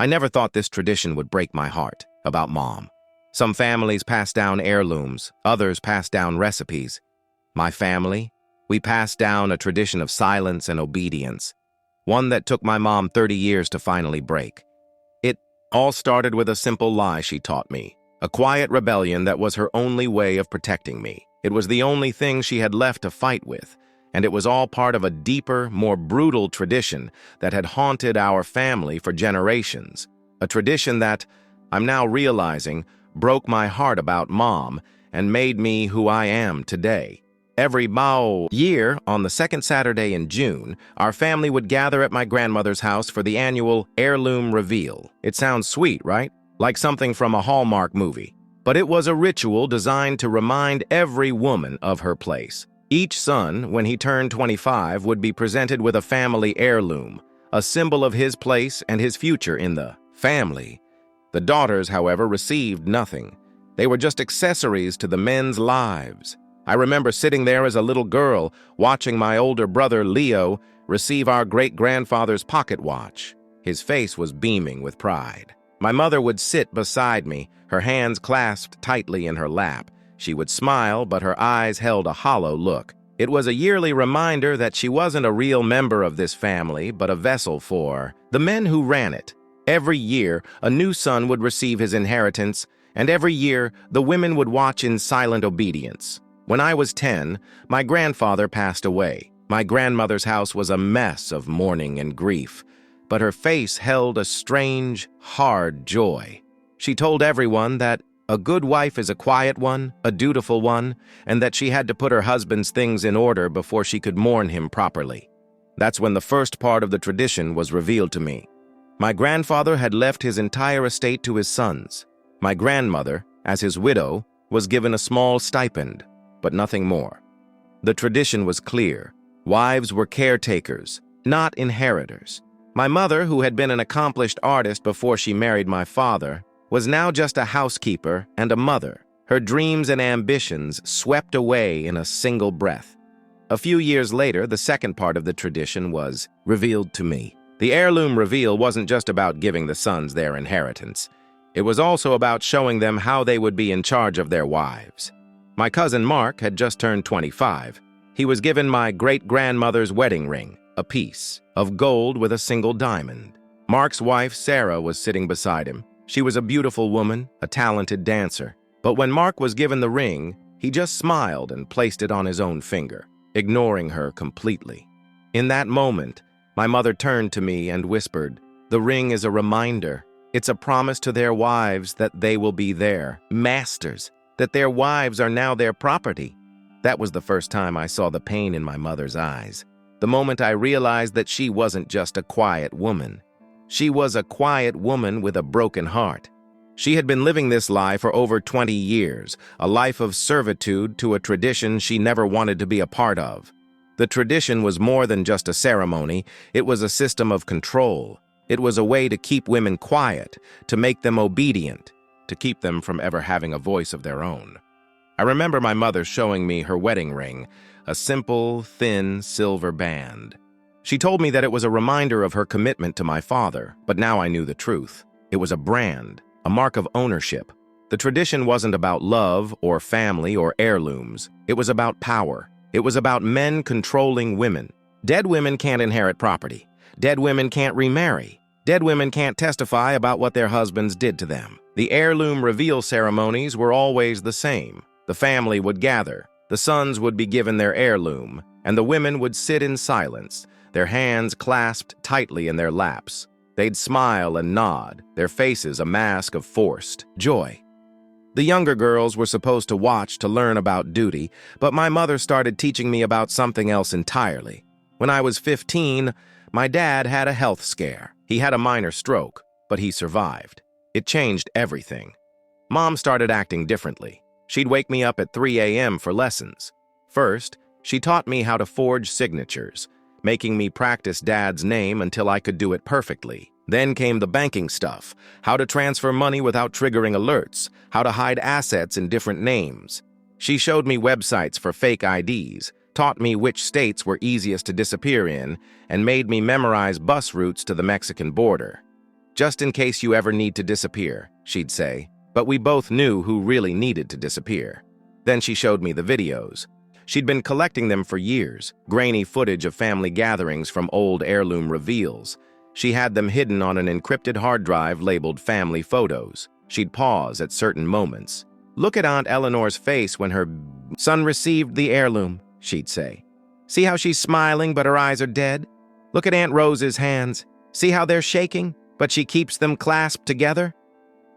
I never thought this tradition would break my heart about Mom. Some families pass down heirlooms, others pass down recipes. My family, we passed down a tradition of silence and obedience, one that took my mom 30 years to finally break. It all started with a simple lie she taught me, a quiet rebellion that was her only way of protecting me. It was the only thing she had left to fight with, and it was all part of a deeper, more brutal tradition that had haunted our family for generations. A tradition that, I'm now realizing, broke my heart about Mom and made me who I am today. Every Mao year, on the second Saturday in June, our family would gather at my grandmother's house for the annual heirloom reveal. It sounds sweet, right? Like something from a Hallmark movie. But it was a ritual designed to remind every woman of her place. Each son, when he turned 25, would be presented with a family heirloom, a symbol of his place and his future in the family. The daughters, however, received nothing. They were just accessories to the men's lives. I remember sitting there as a little girl, watching my older brother, Leo, receive our great-grandfather's pocket watch. His face was beaming with pride. My mother would sit beside me, her hands clasped tightly in her lap. She would smile, but her eyes held a hollow look. It was a yearly reminder that she wasn't a real member of this family, but a vessel for the men who ran it. Every year, a new son would receive his inheritance, and every year, the women would watch in silent obedience. When I was 10, my grandfather passed away. My grandmother's house was a mess of mourning and grief, but her face held a strange, hard joy. She told everyone that a good wife is a quiet one, a dutiful one, and that she had to put her husband's things in order before she could mourn him properly. That's when the first part of the tradition was revealed to me. My grandfather had left his entire estate to his sons. My grandmother, as his widow, was given a small stipend, but nothing more. The tradition was clear. Wives were caretakers, not inheritors. My mother, who had been an accomplished artist before she married my father, was now just a housekeeper and a mother. Her dreams and ambitions swept away in a single breath. A few years later, the second part of the tradition was revealed to me. The heirloom reveal wasn't just about giving the sons their inheritance. It was also about showing them how they would be in charge of their wives. My cousin Mark had just turned 25. He was given my great-grandmother's wedding ring, a piece of gold with a single diamond. Mark's wife, Sarah, was sitting beside him. She was a beautiful woman, a talented dancer. But when Mark was given the ring, he just smiled and placed it on his own finger, ignoring her completely. In that moment, my mother turned to me and whispered, "The ring is a reminder. It's a promise to their wives that they will be their masters, that their wives are now their property." That was the first time I saw the pain in my mother's eyes. The moment I realized that she wasn't just a quiet woman. She was a quiet woman with a broken heart. She had been living this lie for over 20 years, a life of servitude to a tradition she never wanted to be a part of. The tradition was more than just a ceremony. It was a system of control. It was a way to keep women quiet, to make them obedient, to keep them from ever having a voice of their own. I remember my mother showing me her wedding ring, a simple, thin, silver band. She told me that it was a reminder of her commitment to my father, but now I knew the truth. It was a brand, a mark of ownership. The tradition wasn't about love or family or heirlooms. It was about power. It was about men controlling women. Dead women can't inherit property. Dead women can't remarry. Dead women can't testify about what their husbands did to them. The heirloom reveal ceremonies were always the same. The family would gather, the sons would be given their heirloom, and the women would sit in silence, their hands clasped tightly in their laps. They'd smile and nod, their faces a mask of forced joy. The younger girls were supposed to watch to learn about duty, but my mother started teaching me about something else entirely. When I was 15, my dad had a health scare. He had a minor stroke, but he survived. It changed everything. Mom started acting differently. She'd wake me up at 3 a.m. for lessons. First, she taught me how to forge signatures, making me practice Dad's name until I could do it perfectly. Then came the banking stuff, how to transfer money without triggering alerts, how to hide assets in different names. She showed me websites for fake IDs, taught me which states were easiest to disappear in, and made me memorize bus routes to the Mexican border. Just in case you ever need to disappear, she'd say. But we both knew who really needed to disappear. Then she showed me the videos. She'd been collecting them for years, grainy footage of family gatherings from old heirloom reveals. She had them hidden on an encrypted hard drive labeled Family Photos. She'd pause at certain moments. Look at Aunt Eleanor's face when her son received the heirloom, she'd say. See how she's smiling, but her eyes are dead? Look at Aunt Rose's hands. See how they're shaking, but she keeps them clasped together?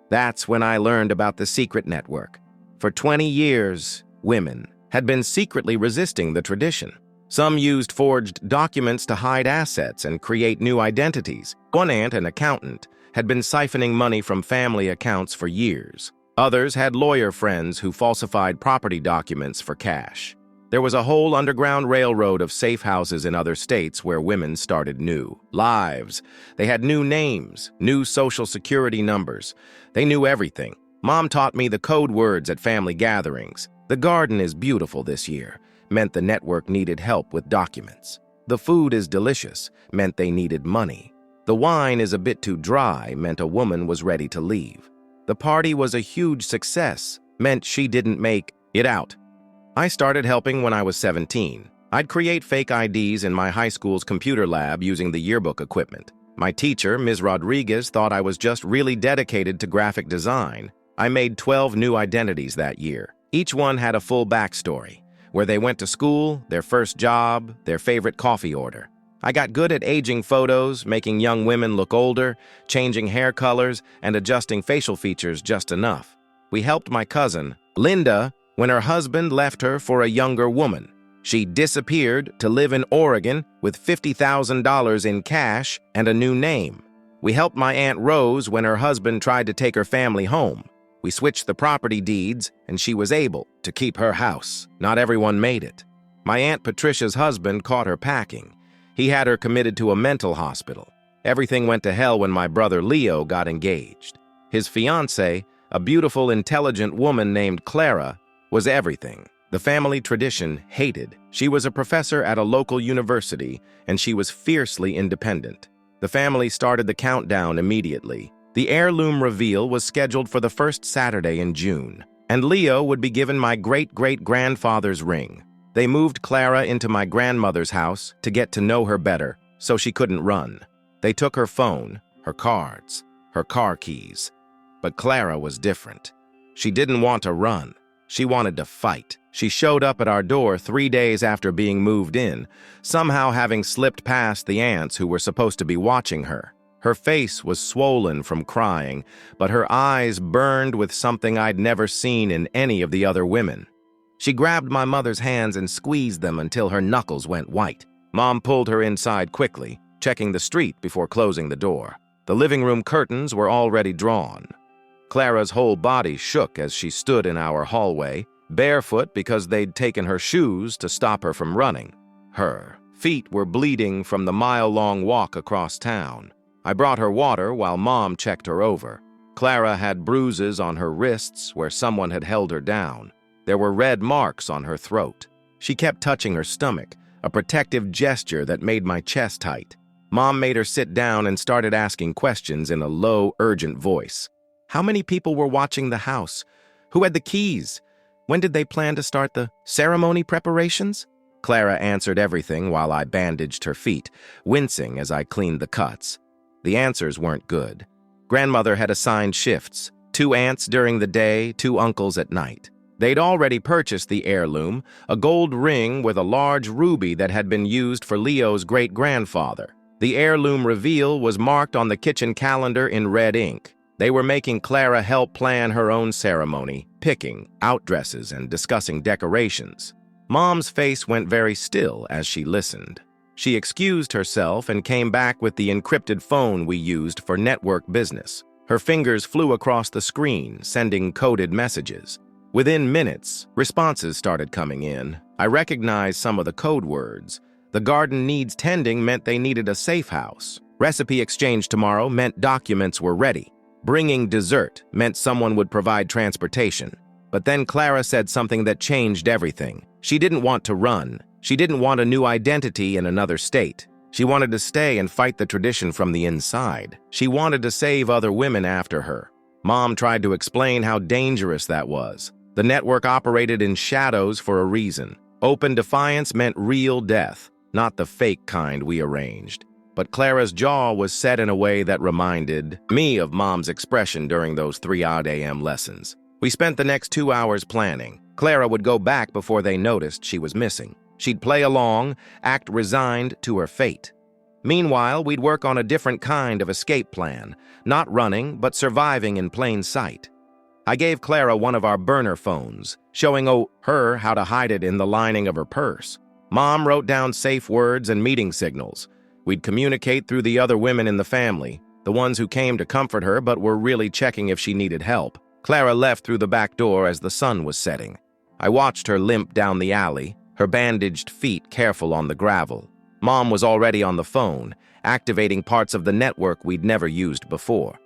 That's when I learned about the secret network. For 20 years, women had been secretly resisting the tradition. Some used forged documents to hide assets and create new identities. One aunt, an accountant, had been siphoning money from family accounts for years. Others had lawyer friends who falsified property documents for cash. There was a whole underground railroad of safe houses in other states where women started new lives. They had new names, new social security numbers. They knew everything. Mom taught me the code words at family gatherings. The garden is beautiful this year meant the network needed help with documents. The food is delicious meant they needed money. The wine is a bit too dry meant a woman was ready to leave. The party was a huge success meant she didn't make it out. I started helping when I was 17. I'd create fake IDs in my high school's computer lab using the yearbook equipment. My teacher, Ms. Rodriguez, thought I was just really dedicated to graphic design. I made 12 new identities that year. Each one had a full backstory. Where they went to school, their first job, their favorite coffee order. I got good at aging photos, making young women look older, changing hair colors, and adjusting facial features just enough. We helped my cousin, Linda, when her husband left her for a younger woman. She disappeared to live in Oregon with $50,000 in cash and a new name. We helped my Aunt Rose when her husband tried to take her family home. We switched the property deeds, and she was able to keep her house. Not everyone made it. My Aunt Patricia's husband caught her packing. He had her committed to a mental hospital. Everything went to hell when my brother Leo got engaged. His fiancée, a beautiful, intelligent woman named Clara, was everything. The family tradition hated. She was a professor at a local university, and she was fiercely independent. The family started the countdown immediately. The heirloom reveal was scheduled for the first Saturday in June, and Leo would be given my great-great-grandfather's ring. They moved Clara into my grandmother's house to get to know her better, so she couldn't run. They took her phone, her cards, her car keys. But Clara was different. She didn't want to run. She wanted to fight. She showed up at our door 3 days after being moved in, somehow having slipped past the aunts who were supposed to be watching her. Her face was swollen from crying, but her eyes burned with something I'd never seen in any of the other women. She grabbed my mother's hands and squeezed them until her knuckles went white. Mom pulled her inside quickly, checking the street before closing the door. The living room curtains were already drawn. Clara's whole body shook as she stood in our hallway, barefoot because they'd taken her shoes to stop her from running. Her feet were bleeding from the mile-long walk across town. I brought her water while Mom checked her over. Clara had bruises on her wrists where someone had held her down. There were red marks on her throat. She kept touching her stomach, a protective gesture that made my chest tight. Mom made her sit down and started asking questions in a low, urgent voice. How many people were watching the house? Who had the keys? When did they plan to start the ceremony preparations? Clara answered everything while I bandaged her feet, wincing as I cleaned the cuts. The answers weren't good. Grandmother had assigned shifts, 2 aunts during the day, 2 uncles at night. They'd already purchased the heirloom, a gold ring with a large ruby that had been used for Leo's great-grandfather. The heirloom reveal was marked on the kitchen calendar in red ink. They were making Clara help plan her own ceremony, picking out dresses and discussing decorations. Mom's face went very still as she listened. She excused herself and came back with the encrypted phone we used for network business. Her fingers flew across the screen, sending coded messages. Within minutes, responses started coming in. I recognized some of the code words. The garden needs tending meant they needed a safe house. Recipe exchange tomorrow meant documents were ready. Bringing dessert meant someone would provide transportation. But then Clara said something that changed everything. She didn't want to run. She didn't want a new identity in another state. She wanted to stay and fight the tradition from the inside. She wanted to save other women after her. Mom tried to explain how dangerous that was. The network operated in shadows for a reason. Open defiance meant real death, not the fake kind we arranged. But Clara's jaw was set in a way that reminded me of Mom's expression during those 3-odd a.m. lessons. We spent the next 2 hours planning. Clara would go back before they noticed she was missing. She'd play along, act resigned to her fate. Meanwhile, we'd work on a different kind of escape plan, not running, but surviving in plain sight. I gave Clara one of our burner phones, showing her how to hide it in the lining of her purse. Mom wrote down safe words and meeting signals. We'd communicate through the other women in the family, the ones who came to comfort her but were really checking if she needed help. Clara left through the back door as the sun was setting. I watched her limp down the alley, her bandaged feet careful on the gravel. Mom was already on the phone, activating parts of the network we'd never used before.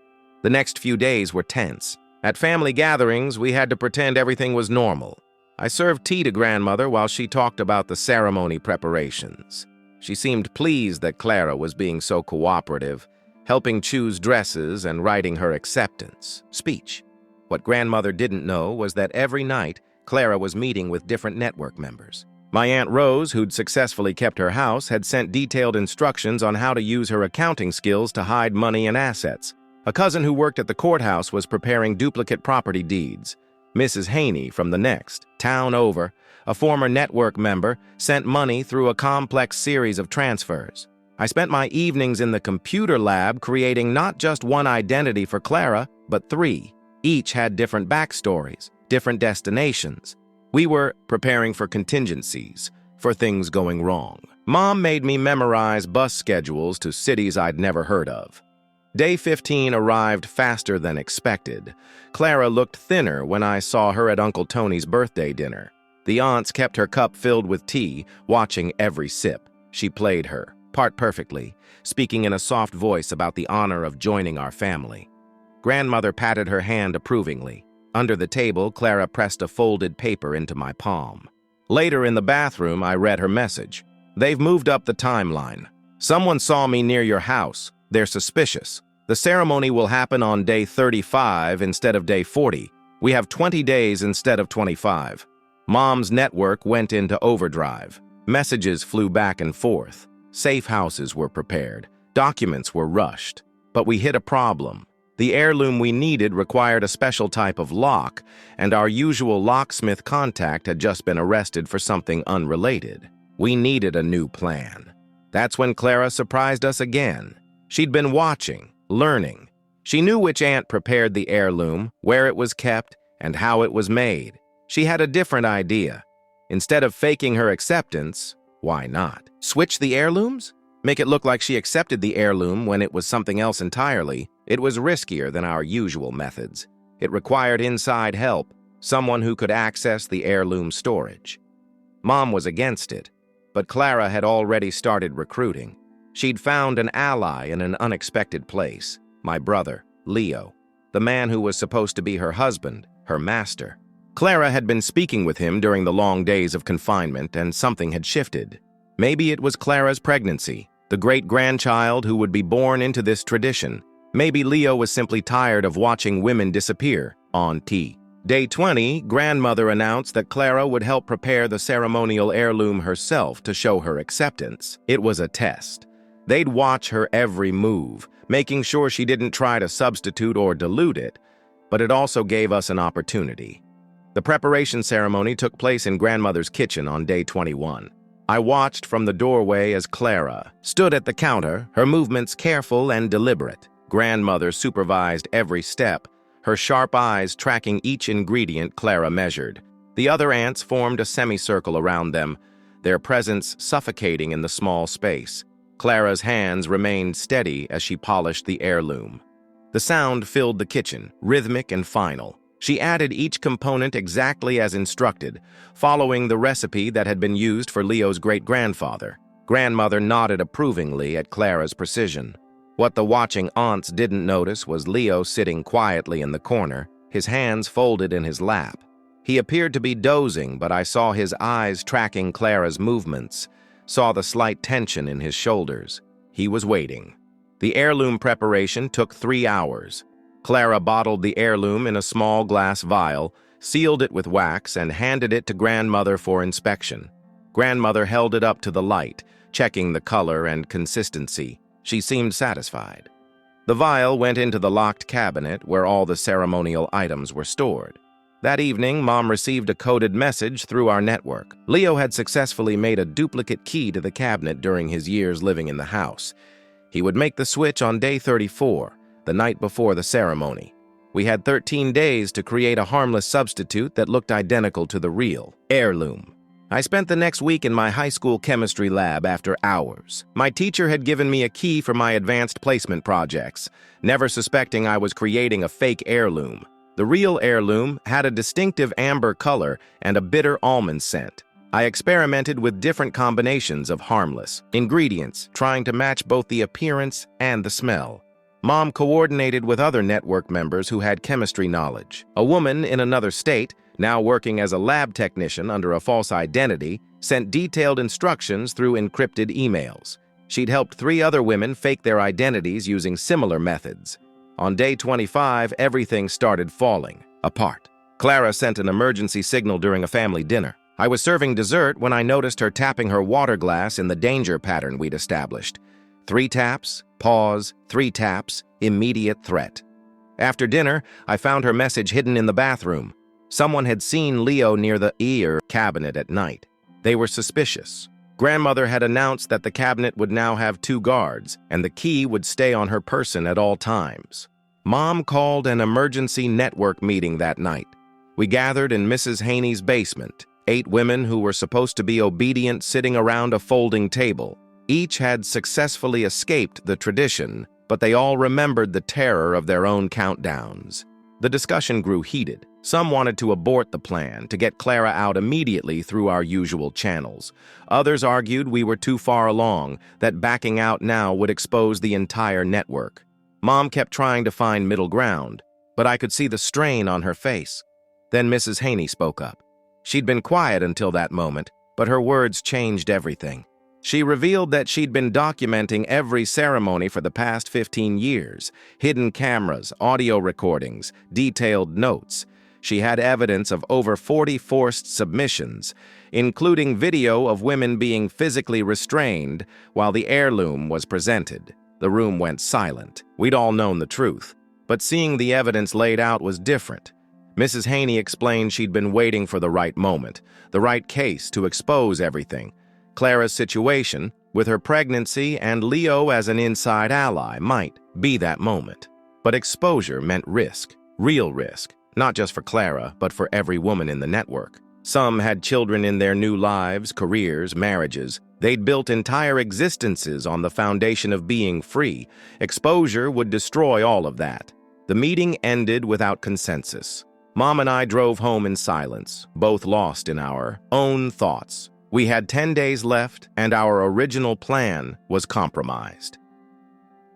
The next few days were tense. At family gatherings, we had to pretend everything was normal. I served tea to grandmother while she talked about the ceremony preparations. She seemed pleased that Clara was being so cooperative, helping choose dresses and writing her acceptance speech. What grandmother didn't know was that every night, Clara was meeting with different network members. My Aunt Rose, who'd successfully kept her house, had sent detailed instructions on how to use her accounting skills to hide money and assets. A cousin who worked at the courthouse was preparing duplicate property deeds. Mrs. Haney from the next town over, a former network member, sent money through a complex series of transfers. I spent my evenings in the computer lab creating not just one identity for Clara, but 3. Each had different backstories, different destinations. We were preparing for contingencies, for things going wrong. Mom made me memorize bus schedules to cities I'd never heard of. Day 15 arrived faster than expected. Clara looked thinner when I saw her at Uncle Tony's birthday dinner. The aunts kept her cup filled with tea, watching every sip. She played her part perfectly, speaking in a soft voice about the honor of joining our family. Grandmother patted her hand approvingly. Under the table, Clara pressed a folded paper into my palm. Later in the bathroom, I read her message. "They've moved up the timeline. Someone saw me near your house. They're suspicious. The ceremony will happen on day 35 instead of day 40. We have 20 days instead of 25. Mom's network went into overdrive. Messages flew back and forth. Safe houses were prepared. Documents were rushed. But we hit a problem. The heirloom we needed required a special type of lock, and our usual locksmith contact had just been arrested for something unrelated. We needed a new plan. That's when Clara surprised us again. She'd been watching, learning. She knew which aunt prepared the heirloom, where it was kept, and how it was made. She had a different idea. Instead of faking her acceptance, why not? Switch the heirlooms? Make it look like she accepted the heirloom when it was something else entirely. It was riskier than our usual methods. It required inside help, someone who could access the heirloom storage. Mom was against it, but Clara had already started recruiting. She'd found an ally in an unexpected place, my brother, Leo, the man who was supposed to be her husband, her master. Clara had been speaking with him during the long days of confinement, and something had shifted. Maybe it was Clara's pregnancy, the great-grandchild who would be born into this tradition. Maybe Leo was simply tired of watching women disappear on T. Day 20, grandmother announced that Clara would help prepare the ceremonial heirloom herself to show her acceptance. It was a test. They'd watch her every move, making sure she didn't try to substitute or dilute it, but it also gave us an opportunity. The preparation ceremony took place in grandmother's kitchen on day 21. I watched from the doorway as Clara stood at the counter, her movements careful and deliberate. Grandmother supervised every step, her sharp eyes tracking each ingredient Clara measured. The other aunts formed a semicircle around them, their presence suffocating in the small space. Clara's hands remained steady as she polished the heirloom. The sound filled the kitchen, rhythmic and final. She added each component exactly as instructed, following the recipe that had been used for Leo's great-grandfather. Grandmother nodded approvingly at Clara's precision. What the watching aunts didn't notice was Leo sitting quietly in the corner, his hands folded in his lap. He appeared to be dozing, but I saw his eyes tracking Clara's movements, saw the slight tension in his shoulders. He was waiting. The heirloom preparation took 3 hours. Clara bottled the heirloom in a small glass vial, sealed it with wax, and handed it to Grandmother for inspection. Grandmother held it up to the light, checking the color and consistency. She seemed satisfied. The vial went into the locked cabinet where all the ceremonial items were stored. That evening, Mom received a coded message through our network. Leo had successfully made a duplicate key to the cabinet during his years living in the house. He would make the switch on day 34, the night before the ceremony. We had 13 days to create a harmless substitute that looked identical to the real heirloom. I spent the next week in my high school chemistry lab after hours. My teacher had given me a key for my advanced placement projects, never suspecting I was creating a fake heirloom. The real heirloom had a distinctive amber color and a bitter almond scent. I experimented with different combinations of harmless ingredients, trying to match both the appearance and the smell. Mom coordinated with other network members who had chemistry knowledge. A woman in another state, now working as a lab technician under a false identity, sent detailed instructions through encrypted emails. She'd helped 3 other women fake their identities using similar methods. On day 25, everything started falling apart. Clara sent an emergency signal during a family dinner. I was serving dessert when I noticed her tapping her water glass in the danger pattern we'd established. 3 taps, pause, 3 taps, immediate threat. After dinner, I found her message hidden in the bathroom. Someone had seen Leo near the ear cabinet at night. They were suspicious. Grandmother had announced that the cabinet would now have 2 guards, and the key would stay on her person at all times. Mom called an emergency network meeting that night. We gathered in Mrs. Haney's basement, 8 women who were supposed to be obedient sitting around a folding table. Each had successfully escaped the tradition, but they all remembered the terror of their own countdowns. The discussion grew heated. Some wanted to abort the plan, to get Clara out immediately through our usual channels. Others argued we were too far along, that backing out now would expose the entire network. Mom kept trying to find middle ground, but I could see the strain on her face. Then Mrs. Haney spoke up. She'd been quiet until that moment, but her words changed everything. She revealed that she'd been documenting every ceremony for the past 15 years, hidden cameras, audio recordings, detailed notes. She had evidence of over 40 forced submissions, including video of women being physically restrained while the heirloom was presented. The room went silent. We'd all known the truth, but seeing the evidence laid out was different. Mrs. Haney explained she'd been waiting for the right moment, the right case to expose everything. Clara's situation, with her pregnancy and Leo as an inside ally, might be that moment. But exposure meant risk, real risk, not just for Clara, but for every woman in the network. Some had children in their new lives, careers, marriages. They'd built entire existences on the foundation of being free. Exposure would destroy all of that. The meeting ended without consensus. Mom and I drove home in silence, both lost in our own thoughts. We had 10 days left, and our original plan was compromised.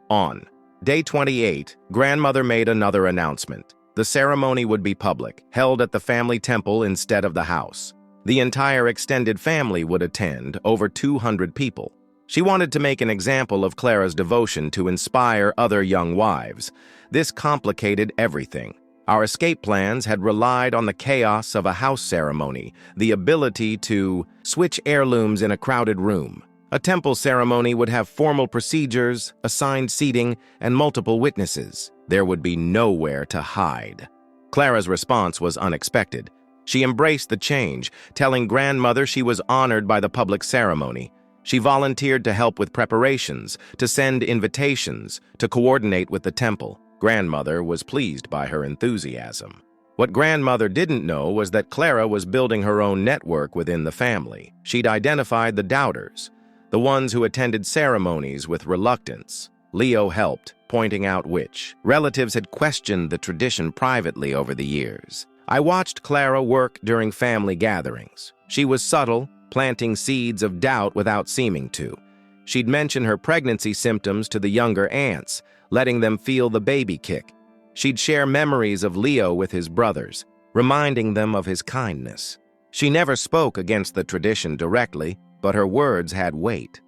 On day 28, Grandmother made another announcement. The ceremony would be public, held at the family temple instead of the house. The entire extended family would attend, over 200 people. She wanted to make an example of Clara's devotion to inspire other young wives. This complicated everything. Our escape plans had relied on the chaos of a house ceremony, the ability to switch heirlooms in a crowded room. A temple ceremony would have formal procedures, assigned seating, and multiple witnesses. There would be nowhere to hide. Clara's response was unexpected. She embraced the change, telling Grandmother she was honored by the public ceremony. She volunteered to help with preparations, to send invitations, to coordinate with the temple. Grandmother was pleased by her enthusiasm. What Grandmother didn't know was that Clara was building her own network within the family. She'd identified the doubters, the ones who attended ceremonies with reluctance. Leo helped, pointing out which. Relatives had questioned the tradition privately over the years. I watched Clara work during family gatherings. She was subtle, planting seeds of doubt without seeming to. She'd mention her pregnancy symptoms to the younger aunts, letting them feel the baby kick. She'd share memories of Leo with his brothers, reminding them of his kindness. She never spoke against the tradition directly, but her words had weight.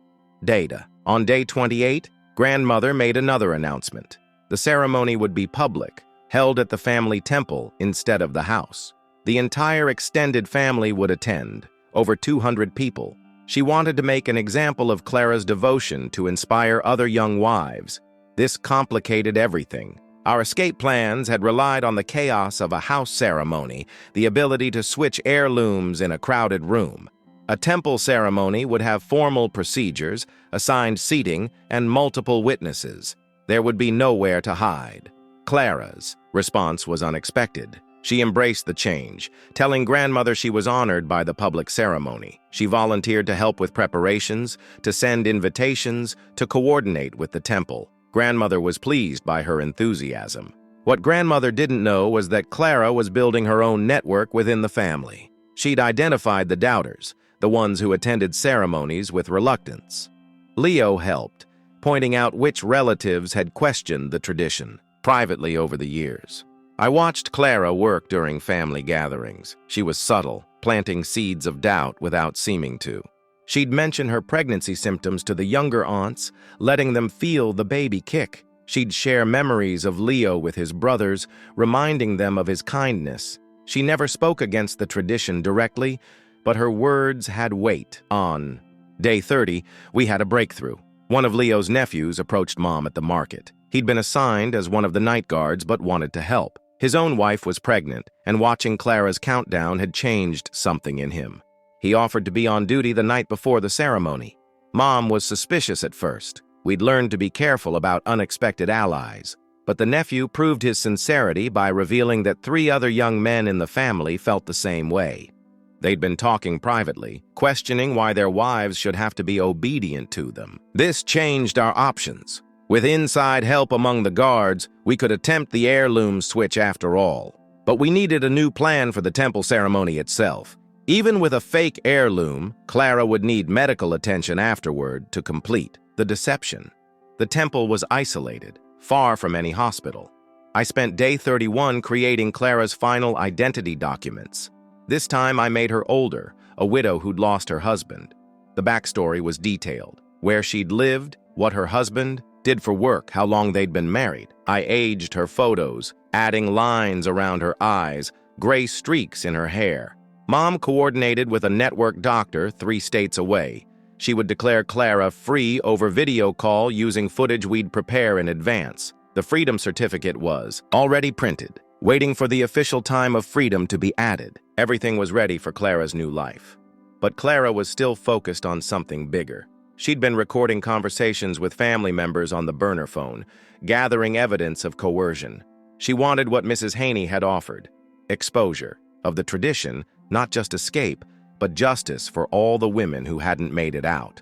Data. On day 28, grandmother made another announcement. The ceremony would be public, held at the family temple instead of the house. The entire extended family would attend, over 200 people. She wanted to make an example of Clara's devotion to inspire other young wives. This complicated everything. Our escape plans had relied on the chaos of a house ceremony, the ability to switch heirlooms in a crowded room. A temple ceremony would have formal procedures, assigned seating, and multiple witnesses. There would be nowhere to hide. Clara's response was unexpected. She embraced the change, telling grandmother she was honored by the public ceremony. She volunteered to help with preparations, to send invitations, to coordinate with the temple. Grandmother was pleased by her enthusiasm. What grandmother didn't know was that Clara was building her own network within the family. She'd identified the doubters, the ones who attended ceremonies with reluctance. Leo helped, pointing out which relatives had questioned the tradition, privately over the years. I watched Clara work during family gatherings. She was subtle, planting seeds of doubt without seeming to. She'd mention her pregnancy symptoms to the younger aunts, letting them feel the baby kick. She'd share memories of Leo with his brothers, reminding them of his kindness. She never spoke against the tradition directly, but her words had weight. On day 30, we had a breakthrough. One of Leo's nephews approached Mom at the market. He'd been assigned as one of the night guards but wanted to help. His own wife was pregnant, and watching Clara's countdown had changed something in him. He offered to be on duty the night before the ceremony. Mom was suspicious at first. We'd learned to be careful about unexpected allies. But the nephew proved his sincerity by revealing that 3 other young men in the family felt the same way. They'd been talking privately, questioning why their wives should have to be obedient to them. This changed our options. With inside help among the guards, we could attempt the heirloom switch after all. But we needed a new plan for the temple ceremony itself. Even with a fake heirloom, Clara would need medical attention afterward to complete the deception. The temple was isolated, far from any hospital. I spent day 31 creating Clara's final identity documents. This time I made her older, a widow who'd lost her husband. The backstory was detailed: where she'd lived, what her husband did for work, how long they'd been married. I aged her photos, adding lines around her eyes, gray streaks in her hair. Mom coordinated with a network doctor 3 states away. She would declare Clara free over video call using footage we'd prepare in advance. The freedom certificate was already printed, waiting for the official time of freedom to be added. Everything was ready for Clara's new life. But Clara was still focused on something bigger. She'd been recording conversations with family members on the burner phone, gathering evidence of coercion. She wanted what Mrs. Haney had offered: exposure of the tradition, not just escape, but justice for all the women who hadn't made it out.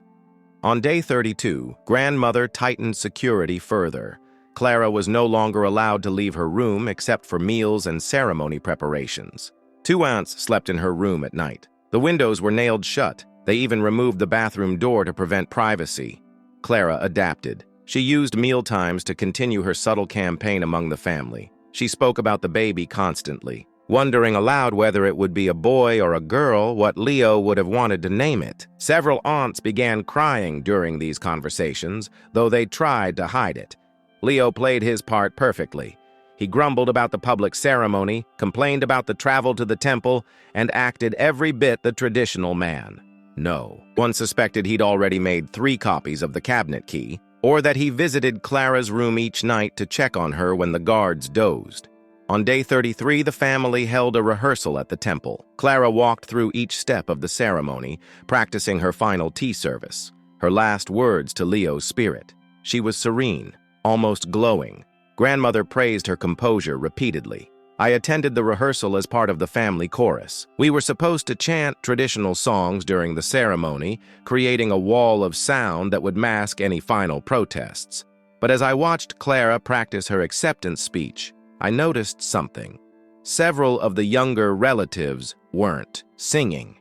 On day 32, grandmother tightened security further. Clara was no longer allowed to leave her room except for meals and ceremony preparations. 2 aunts slept in her room at night. The windows were nailed shut. They even removed the bathroom door to prevent privacy. Clara adapted. She used mealtimes to continue her subtle campaign among the family. She spoke about the baby constantly, wondering aloud whether it would be a boy or a girl, what Leo would have wanted to name it. Several aunts began crying during these conversations, though they tried to hide it. Leo played his part perfectly. He grumbled about the public ceremony, complained about the travel to the temple, and acted every bit the traditional man. No. One suspected he'd already made 3 copies of the cabinet key, or that he visited Clara's room each night to check on her when the guards dozed. On day 33, the family held a rehearsal at the temple. Clara walked through each step of the ceremony, practicing her final tea service, her last words to Leo's spirit. She was serene, almost glowing. Grandmother praised her composure repeatedly. I attended the rehearsal as part of the family chorus. We were supposed to chant traditional songs during the ceremony, creating a wall of sound that would mask any final protests. But as I watched Clara practice her acceptance speech, I noticed something. Several of the younger relatives weren't singing.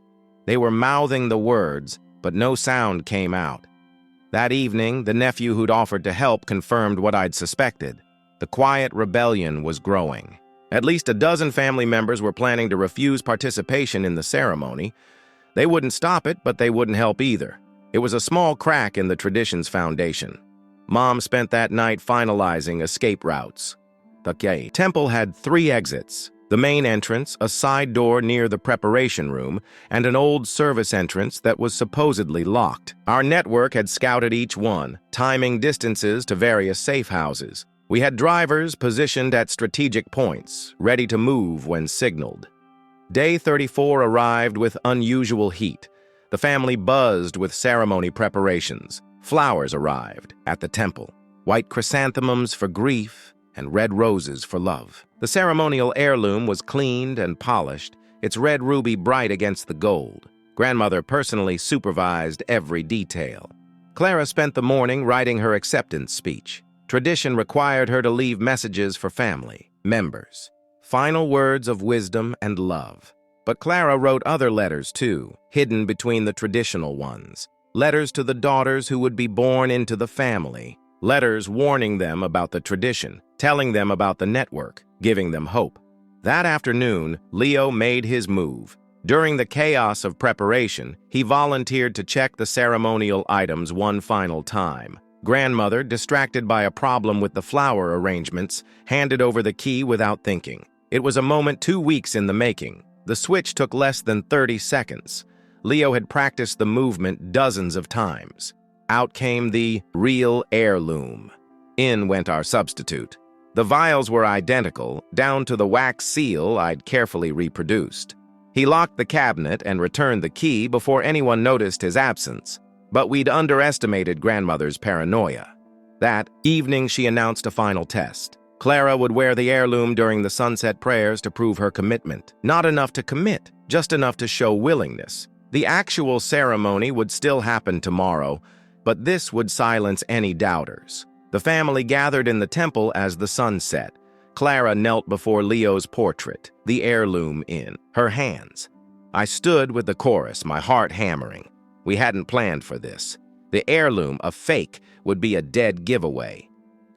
They were mouthing the words, but no sound came out. That evening, the nephew who'd offered to help confirmed what I'd suspected. The quiet rebellion was growing. At least a dozen family members were planning to refuse participation in the ceremony. They wouldn't stop it, but they wouldn't help either. It was a small crack in the tradition's foundation. Mom spent that night finalizing escape routes. The temple had 3 exits: the main entrance, a side door near the preparation room, and an old service entrance that was supposedly locked. Our network had scouted each one, timing distances to various safe houses. We had drivers positioned at strategic points, ready to move when signaled. Day 34 arrived with unusual heat. The family buzzed with ceremony preparations. Flowers arrived at the temple, white chrysanthemums for grief and red roses for love. The ceremonial heirloom was cleaned and polished, its red ruby bright against the gold. Grandmother personally supervised every detail. Clara spent the morning writing her acceptance speech. Tradition required her to leave messages for family members, final words of wisdom and love. But Clara wrote other letters too, hidden between the traditional ones. Letters to the daughters who would be born into the family. Letters warning them about the tradition, telling them about the network, giving them hope. That afternoon, Leo made his move. During the chaos of preparation, he volunteered to check the ceremonial items one final time. Grandmother, distracted by a problem with the flower arrangements, handed over the key without thinking. It was a moment 2 weeks in the making. The switch took less than 30 seconds. Leo had practiced the movement dozens of times. Out came the real heirloom. In went our substitute. The vials were identical, down to the wax seal I'd carefully reproduced. He locked the cabinet and returned the key before anyone noticed his absence. But we'd underestimated Grandmother's paranoia. That evening, she announced a final test. Clara would wear the heirloom during the sunset prayers to prove her commitment. Not enough to commit, just enough to show willingness. The actual ceremony would still happen tomorrow, but this would silence any doubters. The family gathered in the temple as the sun set. Clara knelt before Leo's portrait, the heirloom in her hands. I stood with the chorus, my heart hammering. We hadn't planned for this. The heirloom, a fake, would be a dead giveaway.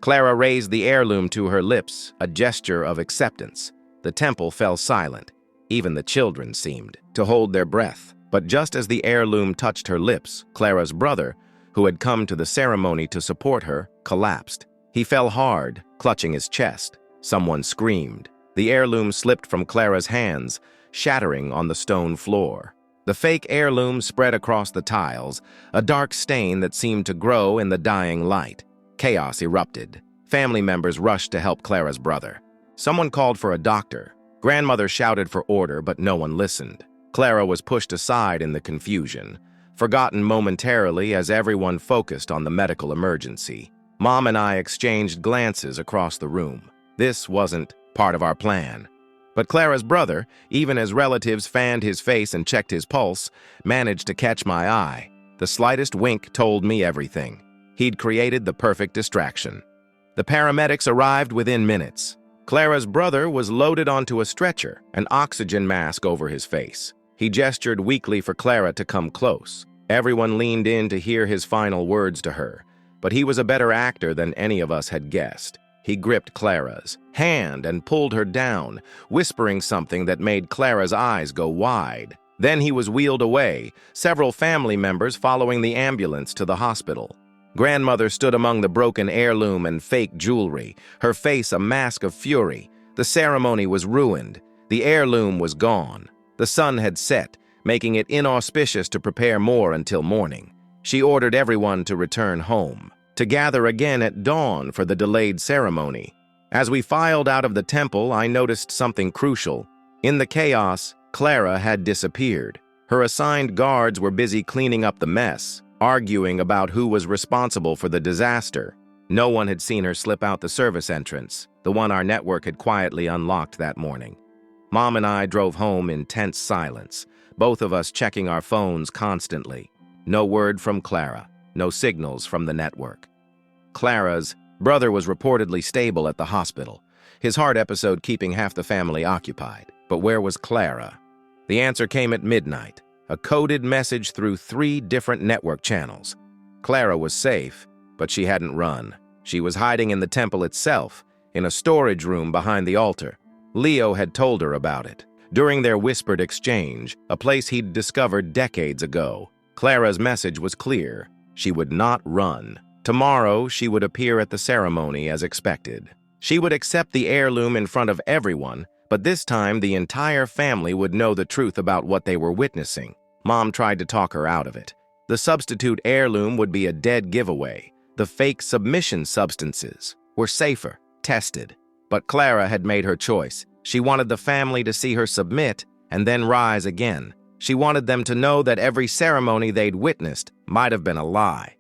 Clara raised the heirloom to her lips, a gesture of acceptance. The temple fell silent. Even the children seemed to hold their breath. But just as the heirloom touched her lips, Clara's brother, who had come to the ceremony to support her, collapsed. He fell hard, clutching his chest. Someone screamed. The heirloom slipped from Clara's hands, shattering on the stone floor. The fake heirloom spread across the tiles, a dark stain that seemed to grow in the dying light. Chaos erupted. Family members rushed to help Clara's brother. Someone called for a doctor. Grandmother shouted for order, but no one listened. Clara was pushed aside in the confusion, forgotten momentarily as everyone focused on the medical emergency. Mom and I exchanged glances across the room. This wasn't part of our plan. But Clara's brother, even as relatives fanned his face and checked his pulse, managed to catch my eye. The slightest wink told me everything. He'd created the perfect distraction. The paramedics arrived within minutes. Clara's brother was loaded onto a stretcher, an oxygen mask over his face. He gestured weakly for Clara to come close. Everyone leaned in to hear his final words to her, but he was a better actor than any of us had guessed. He gripped Clara's hand and pulled her down, whispering something that made Clara's eyes go wide. Then he was wheeled away, several family members following the ambulance to the hospital. Grandmother stood among the broken heirloom and fake jewelry, her face a mask of fury. The ceremony was ruined. The heirloom was gone. The sun had set, making it inauspicious to prepare more until morning. She ordered everyone to return home, to gather again at dawn for the delayed ceremony. As we filed out of the temple, I noticed something crucial. In the chaos, Clara had disappeared. Her assigned guards were busy cleaning up the mess, arguing about who was responsible for the disaster. No one had seen her slip out the service entrance, the one our network had quietly unlocked that morning. Mom and I drove home in tense silence, both of us checking our phones constantly. No word from Clara, no signals from the network. Clara's brother was reportedly stable at the hospital, his heart episode keeping half the family occupied. But where was Clara? The answer came at midnight, a coded message through 3 different network channels. Clara was safe, but she hadn't run. She was hiding in the temple itself, in a storage room behind the altar. Leo had told her about it. During their whispered exchange, a place he'd discovered decades ago, Clara's message was clear. She would not run. Tomorrow, she would appear at the ceremony as expected. She would accept the heirloom in front of everyone, but this time the entire family would know the truth about what they were witnessing. Mom tried to talk her out of it. The substitute heirloom would be a dead giveaway. The fake submission substances were safer, tested. But Clara had made her choice. She wanted the family to see her submit and then rise again. She wanted them to know that every ceremony they'd witnessed might have been a lie.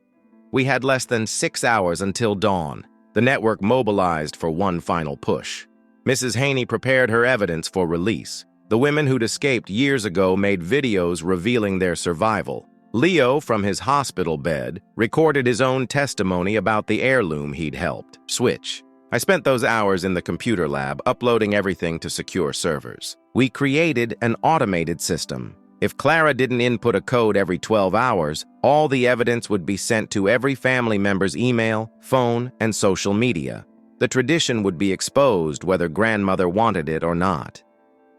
We had less than 6 hours until dawn. The network mobilized for one final push. Mrs. Haney prepared her evidence for release. The women who'd escaped years ago made videos revealing their survival. Leo, from his hospital bed, recorded his own testimony about the heirloom he'd helped switch. I spent those hours in the computer lab uploading everything to secure servers. We created an automated system. If Clara didn't input a code every 12 hours, all the evidence would be sent to every family member's email, phone, and social media. The tradition would be exposed whether grandmother wanted it or not.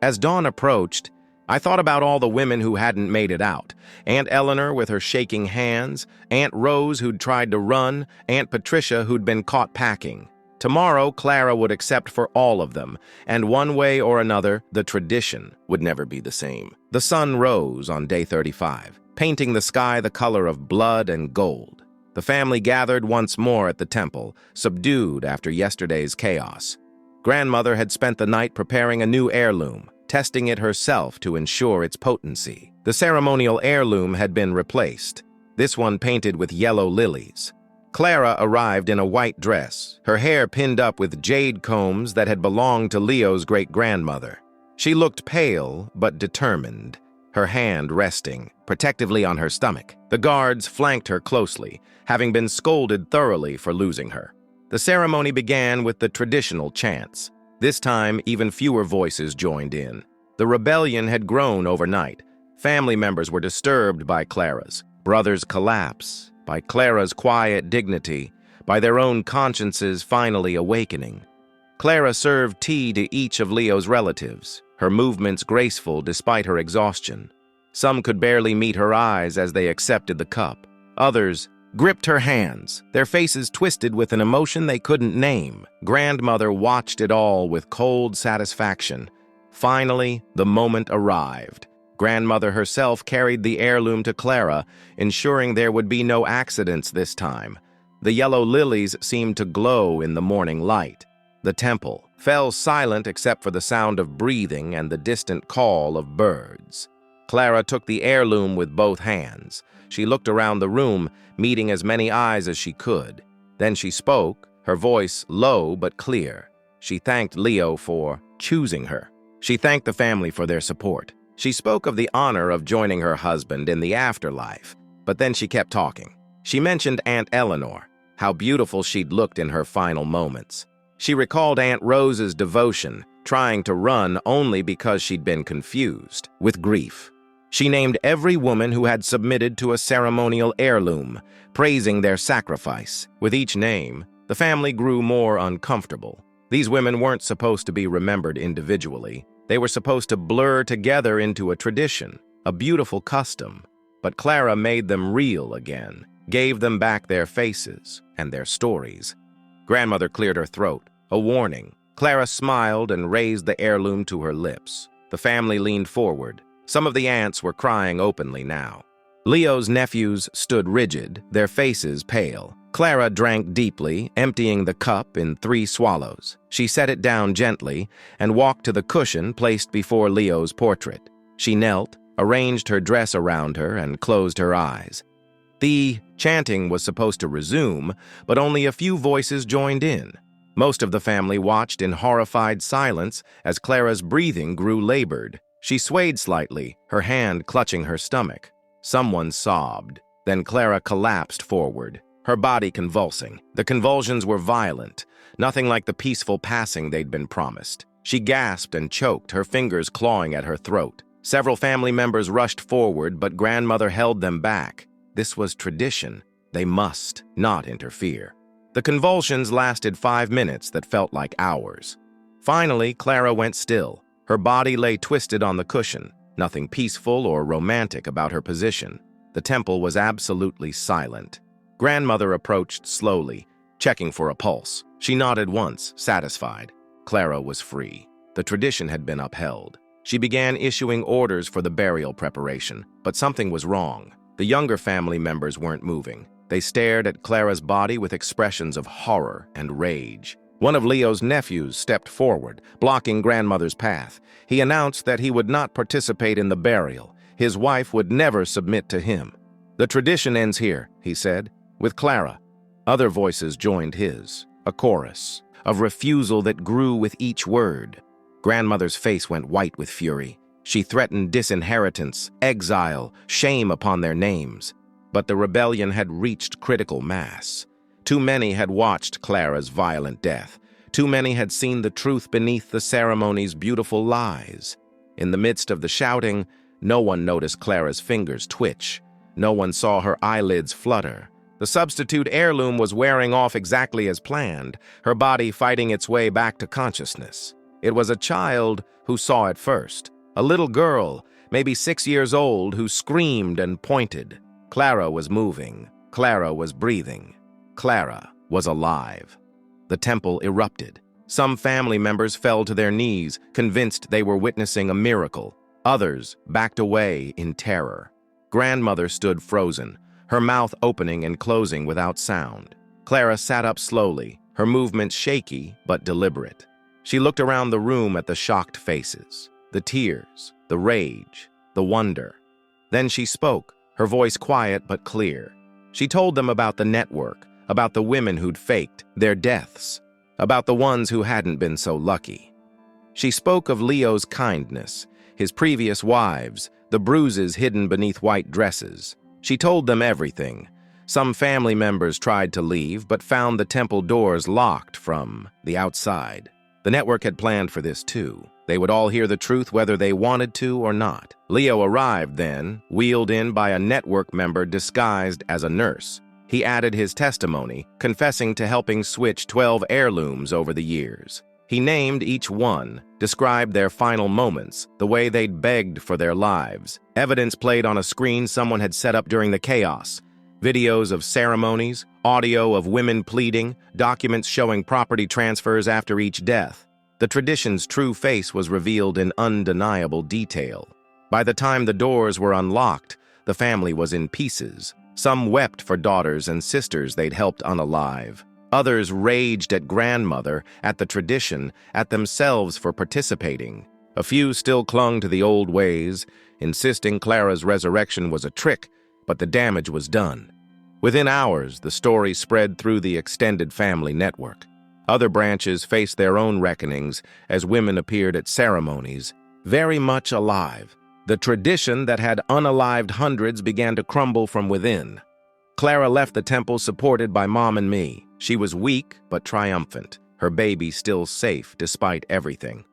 As dawn approached, I thought about all the women who hadn't made it out. Aunt Eleanor with her shaking hands, Aunt Rose who'd tried to run, Aunt Patricia who'd been caught packing. Tomorrow, Clara would accept for all of them, and one way or another, the tradition would never be the same. The sun rose on day 35, painting the sky the color of blood and gold. The family gathered once more at the temple, subdued after yesterday's chaos. Grandmother had spent the night preparing a new heirloom, testing it herself to ensure its potency. The ceremonial heirloom had been replaced, this one painted with yellow lilies. Clara arrived in a white dress, her hair pinned up with jade combs that had belonged to Leo's great-grandmother. She looked pale but determined, her hand resting protectively on her stomach. The guards flanked her closely, having been scolded thoroughly for losing her. The ceremony began with the traditional chants. This time, even fewer voices joined in. The rebellion had grown overnight. Family members were disturbed by Clara's. Brothers collapse, by Clara's quiet dignity, by their own consciences finally awakening. Clara served tea to each of Leo's relatives, her movements graceful despite her exhaustion. Some could barely meet her eyes as they accepted the cup. Others gripped her hands, their faces twisted with an emotion they couldn't name. Grandmother watched it all with cold satisfaction. Finally, the moment arrived. Grandmother herself carried the heirloom to Clara, ensuring there would be no accidents this time. The yellow lilies seemed to glow in the morning light. The temple fell silent except for the sound of breathing and the distant call of birds. Clara took the heirloom with both hands. She looked around the room, meeting as many eyes as she could. Then she spoke, her voice low but clear. She thanked Leo for choosing her. She thanked the family for their support. She spoke of the honor of joining her husband in the afterlife, but then she kept talking. She mentioned Aunt Eleanor, how beautiful she'd looked in her final moments. She recalled Aunt Rose's devotion, trying to run only because she'd been confused with grief. She named every woman who had submitted to a ceremonial heirloom, praising their sacrifice. With each name, the family grew more uncomfortable. These women weren't supposed to be remembered individually. They were supposed to blur together into a tradition, a beautiful custom. But Clara made them real again, gave them back their faces and their stories. Grandmother cleared her throat, a warning. Clara smiled and raised the heirloom to her lips. The family leaned forward. Some of the aunts were crying openly now. Leo's nephews stood rigid, their faces pale. Clara drank deeply, emptying the cup in 3 swallows. She set it down gently and walked to the cushion placed before Leo's portrait. She knelt, arranged her dress around her, and closed her eyes. The chanting was supposed to resume, but only a few voices joined in. Most of the family watched in horrified silence as Clara's breathing grew labored. She swayed slightly, her hand clutching her stomach. Someone sobbed. Then Clara collapsed forward, her body convulsing. The convulsions were violent, nothing like the peaceful passing they'd been promised. She gasped and choked, her fingers clawing at her throat. Several family members rushed forward, but Grandmother held them back. This was tradition. They must not interfere. The convulsions lasted 5 minutes that felt like hours. Finally, Clara went still. Her Her body lay twisted on the cushion, nothing peaceful or romantic about her position. The temple was absolutely silent. Grandmother approached slowly, checking for a pulse. She nodded once, satisfied. Clara was free. The tradition had been upheld. She began issuing orders for the burial preparation, but something was wrong. The younger family members weren't moving. They stared at Clara's body with expressions of horror and rage. One of Leo's nephews stepped forward, blocking grandmother's path. He announced that he would not participate in the burial. His wife would never submit to him. "The tradition ends here," he said, "with Clara." Other voices joined his, a chorus of refusal that grew with each word. Grandmother's face went white with fury. She threatened disinheritance, exile, shame upon their names. But the rebellion had reached critical mass. Too many had watched Clara's violent death. Too many had seen the truth beneath the ceremony's beautiful lies. In the midst of the shouting, no one noticed Clara's fingers twitch. No one saw her eyelids flutter. The substitute heirloom was wearing off exactly as planned, her body fighting its way back to consciousness. It was a child who saw it first. A little girl, maybe 6 years old, who screamed and pointed. Clara was moving. Clara was breathing. Clara was alive. The temple erupted. Some family members fell to their knees, convinced they were witnessing a miracle. Others backed away in terror. Grandmother stood frozen, her mouth opening and closing without sound. Clara sat up slowly, her movements shaky but deliberate. She looked around the room at the shocked faces, the tears, the rage, the wonder. Then she spoke, her voice quiet but clear. She told them about the network, about the women who'd faked their deaths, about the ones who hadn't been so lucky. She spoke of Leo's kindness, his previous wives, the bruises hidden beneath white dresses. She told them everything. Some family members tried to leave, but found the temple doors locked from the outside. The network had planned for this too. They would all hear the truth whether they wanted to or not. Leo arrived then, wheeled in by a network member disguised as a nurse. He added his testimony, confessing to helping switch 12 heirlooms over the years. He named each one, described their final moments, the way they'd begged for their lives. Evidence played on a screen someone had set up during the chaos. Videos of ceremonies, audio of women pleading, documents showing property transfers after each death. The tradition's true face was revealed in undeniable detail. By the time the doors were unlocked, the family was in pieces. Some wept for daughters and sisters they'd helped unalive. Others raged at grandmother, at the tradition, at themselves for participating. A few still clung to the old ways, insisting Clara's resurrection was a trick, but the damage was done. Within hours, the story spread through the extended family network. Other branches faced their own reckonings as women appeared at ceremonies, very much alive. The tradition that had unalived hundreds began to crumble from within. Clara left the temple supported by Mom and me. She was weak but triumphant, her baby still safe despite everything.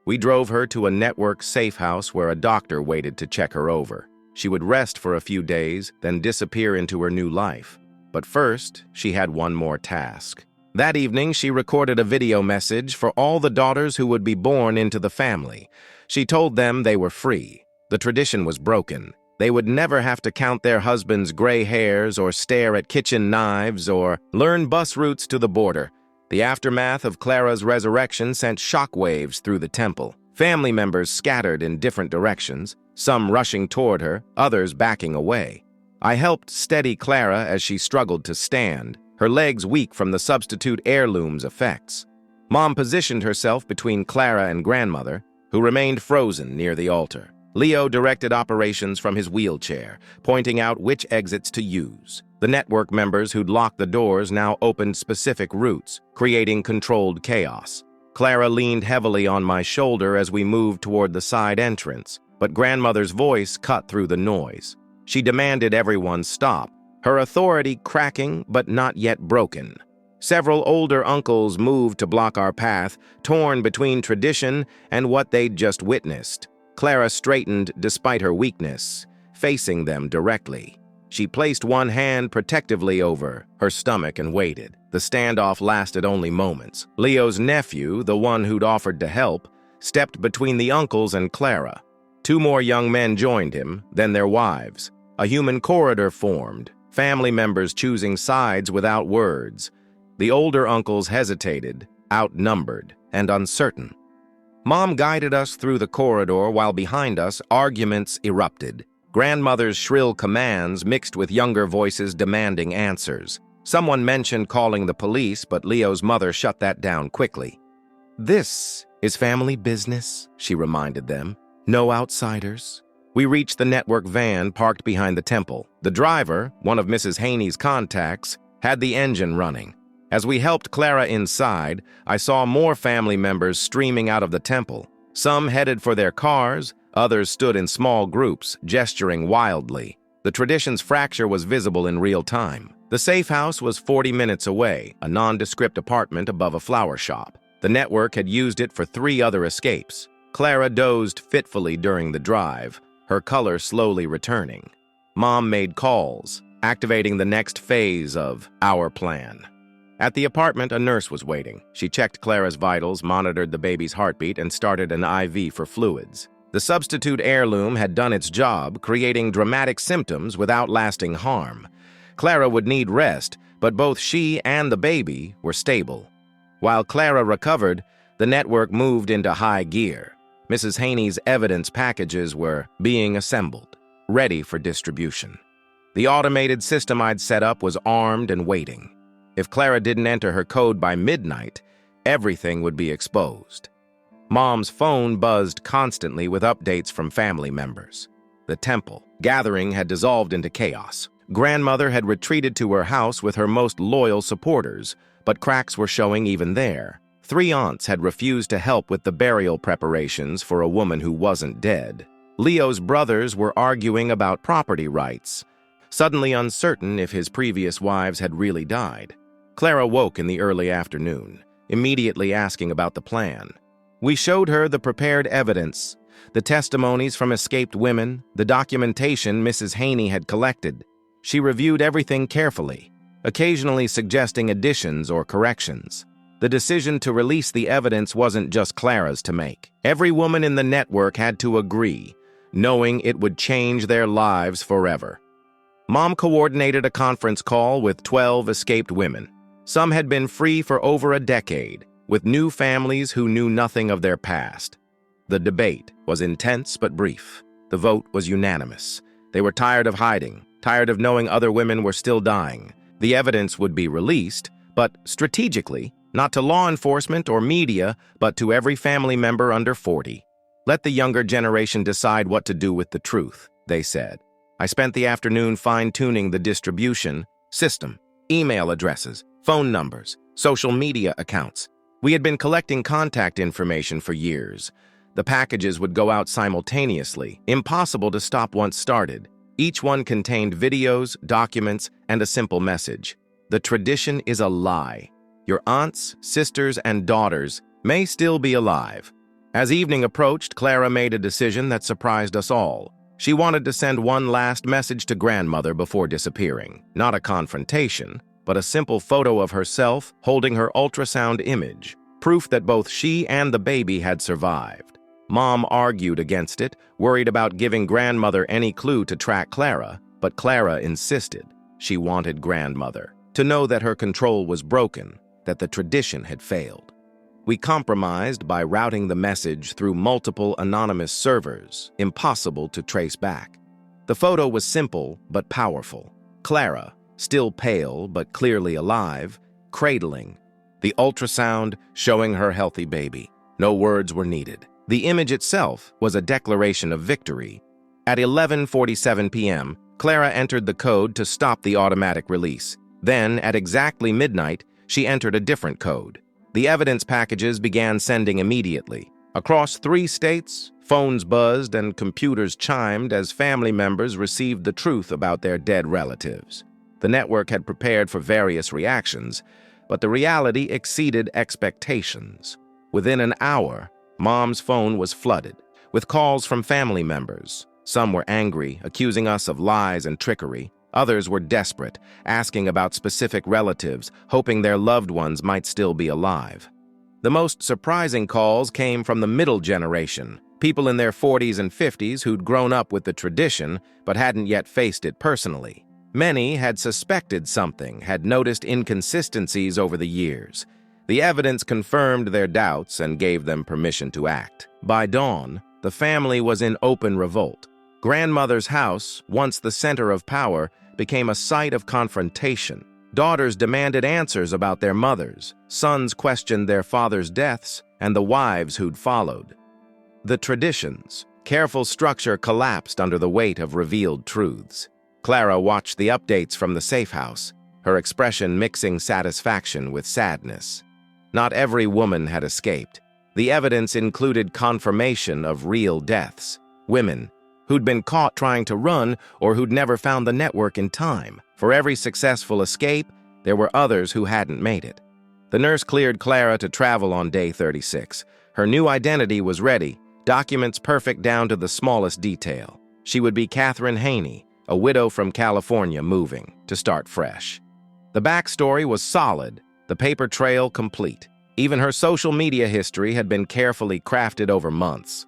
We drove her to a network safe house where a doctor waited to check her over. She would rest for a few days, then disappear into her new life. But first, she had one more task. That evening, she recorded a video message for all the daughters who would be born into the family. She told them they were free. The tradition was broken. They would never have to count their husbands' gray hairs or stare at kitchen knives or learn bus routes to the border. The aftermath of Clara's resurrection sent shockwaves through the temple. Family members scattered in different directions, some rushing toward her, others backing away. I helped steady Clara as she struggled to stand, her legs weak from the substitute heirloom's effects. Mom positioned herself between Clara and grandmother, who remained frozen near the altar. Leo directed operations from his wheelchair, pointing out which exits to use. The network members who'd locked the doors now opened specific routes, creating controlled chaos. Clara leaned heavily on my shoulder as we moved toward the side entrance, but grandmother's voice cut through the noise. She demanded everyone stop, her authority cracking but not yet broken. Several older uncles moved to block our path, torn between tradition and what they'd just witnessed. Clara straightened despite her weakness, facing them directly. She placed one hand protectively over her stomach and waited. The standoff lasted only moments. Leo's nephew, the one who'd offered to help, stepped between the uncles and Clara. Two more young men joined him, then their wives. A human corridor formed, family members choosing sides without words. The older uncles hesitated, outnumbered, and uncertain. Mom guided us through the corridor while behind us arguments erupted. Grandmother's shrill commands mixed with younger voices demanding answers. Someone mentioned calling the police, but Leo's mother shut that down quickly. "This is family business," she reminded them. "No outsiders." We reached the network van parked behind the temple. The driver, one of Mrs. Haney's contacts, had the engine running. As we helped Clara inside, I saw more family members streaming out of the temple. Some headed for their cars, others stood in small groups, gesturing wildly. The tradition's fracture was visible in real time. The safe house was 40 minutes away, a nondescript apartment above a flower shop. The network had used it for 3 other escapes. Clara dozed fitfully during the drive, her color slowly returning. Mom made calls, activating the next phase of our plan. At the apartment, a nurse was waiting. She checked Clara's vitals, monitored the baby's heartbeat, and started an IV for fluids. The substitute heirloom had done its job, creating dramatic symptoms without lasting harm. Clara would need rest, but both she and the baby were stable. While Clara recovered, the network moved into high gear. Mrs. Haney's evidence packages were being assembled, ready for distribution. The automated system I'd set up was armed and waiting. If Clara didn't enter her code by midnight, everything would be exposed. Mom's phone buzzed constantly with updates from family members. The temple gathering had dissolved into chaos. Grandmother had retreated to her house with her most loyal supporters, but cracks were showing even there. 3 aunts had refused to help with the burial preparations for a woman who wasn't dead. Leo's brothers were arguing about property rights, suddenly uncertain if his previous wives had really died. Clara woke in the early afternoon, immediately asking about the plan. We showed her the prepared evidence, the testimonies from escaped women, the documentation Mrs. Haney had collected. She reviewed everything carefully, occasionally suggesting additions or corrections. The decision to release the evidence wasn't just Clara's to make. Every woman in the network had to agree, knowing it would change their lives forever. Mom coordinated a conference call with 12 escaped women. Some had been free for over a decade, with new families who knew nothing of their past. The debate was intense but brief. The vote was unanimous. They were tired of hiding, tired of knowing other women were still dying. The evidence would be released, but strategically, not to law enforcement or media, but to every family member under 40. Let the younger generation decide what to do with the truth, they said. I spent the afternoon fine-tuning the distribution system, email addresses, phone numbers, social media accounts. We had been collecting contact information for years. The packages would go out simultaneously, impossible to stop once started. Each one contained videos, documents, and a simple message. The tradition is a lie. Your aunts, sisters, and daughters may still be alive. As evening approached, Clara made a decision that surprised us all. She wanted to send one last message to grandmother before disappearing. Not a confrontation, but a simple photo of herself holding her ultrasound image, proof that both she and the baby had survived. Mom argued against it, worried about giving grandmother any clue to track Clara, but Clara insisted. She wanted grandmother to know that her control was broken, that the tradition had failed. We compromised by routing the message through multiple anonymous servers, impossible to trace back. The photo was simple but powerful. Clara, still pale but clearly alive, cradling. The ultrasound showing her healthy baby. No words were needed. The image itself was a declaration of victory. At 11:47 p.m., Clara entered the code to stop the automatic release. Then, at exactly midnight, she entered a different code. The evidence packages began sending immediately. Across 3 states, phones buzzed and computers chimed as family members received the truth about their dead relatives. The network had prepared for various reactions, but the reality exceeded expectations. Within an hour, Mom's phone was flooded with calls from family members. Some were angry, accusing us of lies and trickery. Others were desperate, asking about specific relatives, hoping their loved ones might still be alive. The most surprising calls came from the middle generation, people in their 40s and 50s who'd grown up with the tradition but hadn't yet faced it personally. Many had suspected something, had noticed inconsistencies over the years. The evidence confirmed their doubts and gave them permission to act. By dawn, the family was in open revolt. Grandmother's house, once the center of power, became a site of confrontation. Daughters demanded answers about their mothers, sons questioned their fathers' deaths, and the wives who'd followed. The traditions, careful structure collapsed under the weight of revealed truths. Clara watched the updates from the safe house, her expression mixing satisfaction with sadness. Not every woman had escaped. The evidence included confirmation of real deaths, women who'd been caught trying to run or who'd never found the network in time. For every successful escape, there were others who hadn't made it. The nurse cleared Clara to travel on day 36. Her new identity was ready, documents perfect down to the smallest detail. She would be Catherine Haney, a widow from California moving to start fresh. The backstory was solid, the paper trail complete. Even her social media history had been carefully crafted over months.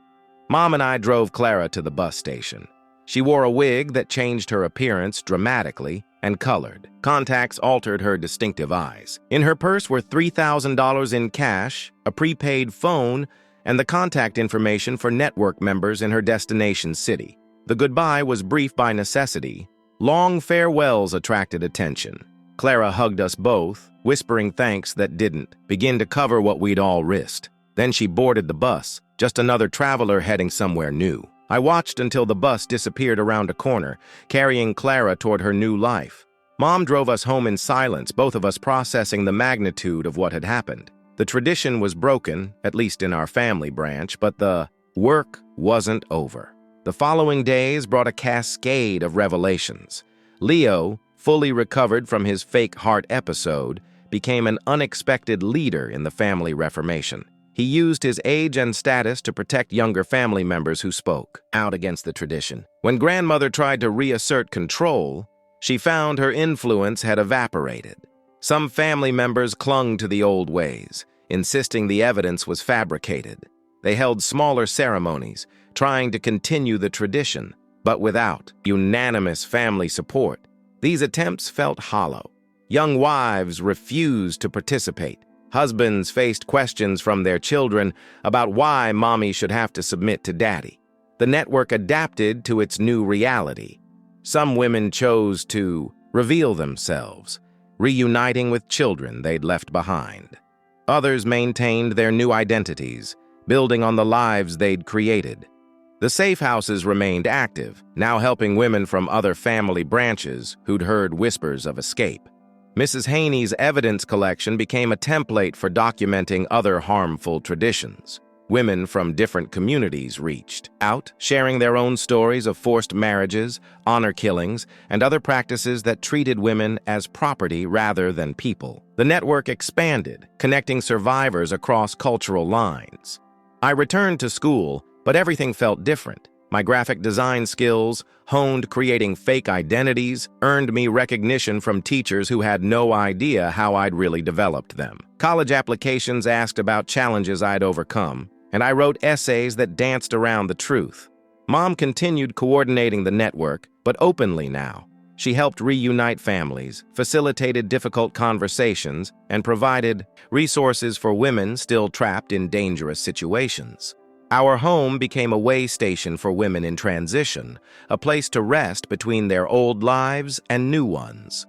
Mom and I drove Clara to the bus station. She wore a wig that changed her appearance dramatically and colored. Contacts altered her distinctive eyes. In her purse were $3,000 in cash, a prepaid phone, and the contact information for network members in her destination city. The goodbye was brief by necessity. Long farewells attracted attention. Clara hugged us both, whispering thanks that didn't begin to cover what we'd all risked. Then she boarded the bus, just another traveler heading somewhere new. I watched until the bus disappeared around a corner, carrying Clara toward her new life. Mom drove us home in silence, both of us processing the magnitude of what had happened. The tradition was broken, at least in our family branch, but the work wasn't over. The following days brought a cascade of revelations. Leo, fully recovered from his fake heart episode, became an unexpected leader in the family reformation. He used his age and status to protect younger family members who spoke out against the tradition. When grandmother tried to reassert control, she found her influence had evaporated. Some family members clung to the old ways, insisting the evidence was fabricated. They held smaller ceremonies, trying to continue the tradition, but without unanimous family support. These attempts felt hollow. Young wives refused to participate. Husbands faced questions from their children about why mommy should have to submit to daddy. The network adapted to its new reality. Some women chose to reveal themselves, reuniting with children they'd left behind. Others maintained their new identities, building on the lives they'd created. The safe houses remained active, now helping women from other family branches who'd heard whispers of escape. Mrs. Haney's evidence collection became a template for documenting other harmful traditions. Women from different communities reached out, sharing their own stories of forced marriages, honor killings, and other practices that treated women as property rather than people. The network expanded, connecting survivors across cultural lines. I returned to school, but everything felt different. My graphic design skills, honed creating fake identities, earned me recognition from teachers who had no idea how I'd really developed them. College applications asked about challenges I'd overcome, and I wrote essays that danced around the truth. Mom continued coordinating the network, but openly now. She helped reunite families, facilitated difficult conversations, and provided resources for women still trapped in dangerous situations. Our home became a way station for women in transition, a place to rest between their old lives and new ones.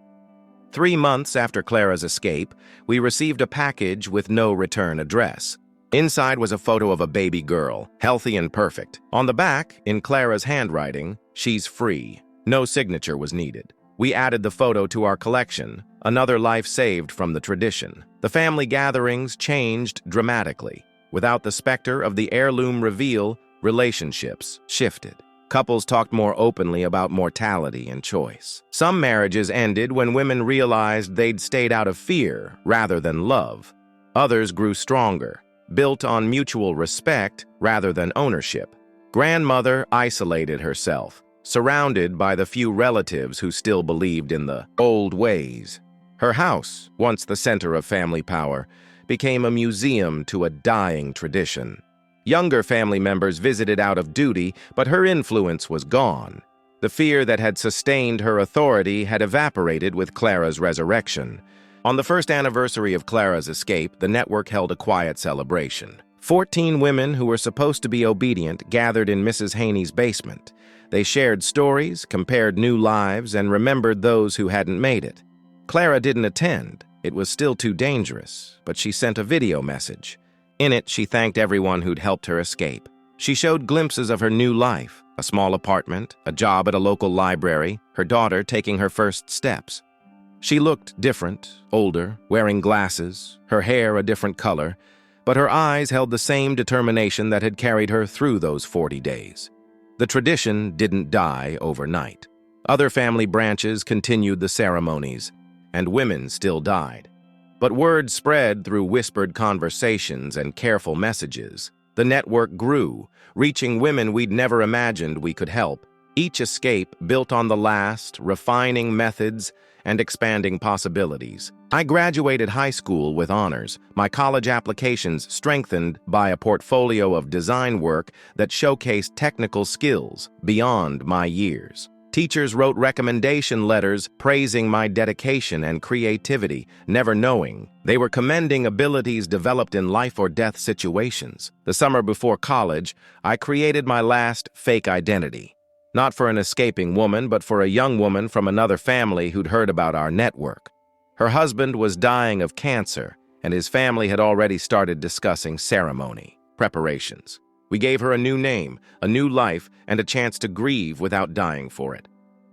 3 months after Clara's escape, we received a package with no return address. Inside was a photo of a baby girl, healthy and perfect. On the back, in Clara's handwriting, "She's free." No signature was needed. We added the photo to our collection, another life saved from the tradition. The family gatherings changed dramatically. Without the specter of the heirloom reveal, relationships shifted. Couples talked more openly about mortality and choice. Some marriages ended when women realized they'd stayed out of fear rather than love. Others grew stronger, built on mutual respect rather than ownership. Grandmother isolated herself, surrounded by the few relatives who still believed in the old ways. Her house, once the center of family power, became a museum to a dying tradition. Younger family members visited out of duty, but her influence was gone. The fear that had sustained her authority had evaporated with Clara's resurrection. On the first anniversary of Clara's escape, the network held a quiet celebration. 14 women who were supposed to be obedient gathered in Mrs. Haney's basement. They shared stories, compared new lives, and remembered those who hadn't made it. Clara didn't attend. It was still too dangerous, but she sent a video message. In it, she thanked everyone who'd helped her escape. She showed glimpses of her new life, a small apartment, a job at a local library, her daughter taking her first steps. She looked different, older, wearing glasses, her hair a different color, but her eyes held the same determination that had carried her through those 40 days. The tradition didn't die overnight. Other family branches continued the ceremonies, and women still died. But word spread through whispered conversations and careful messages. The network grew, reaching women we'd never imagined we could help. Each escape built on the last, refining methods and expanding possibilities. I graduated high school with honors, my college applications strengthened by a portfolio of design work that showcased technical skills beyond my years. Teachers wrote recommendation letters praising my dedication and creativity, never knowing they were commending abilities developed in life-or-death situations. The summer before college, I created my last fake identity. Not for an escaping woman, but for a young woman from another family who'd heard about our network. Her husband was dying of cancer, and his family had already started discussing ceremony preparations. We gave her a new name, a new life, and a chance to grieve without dying for it.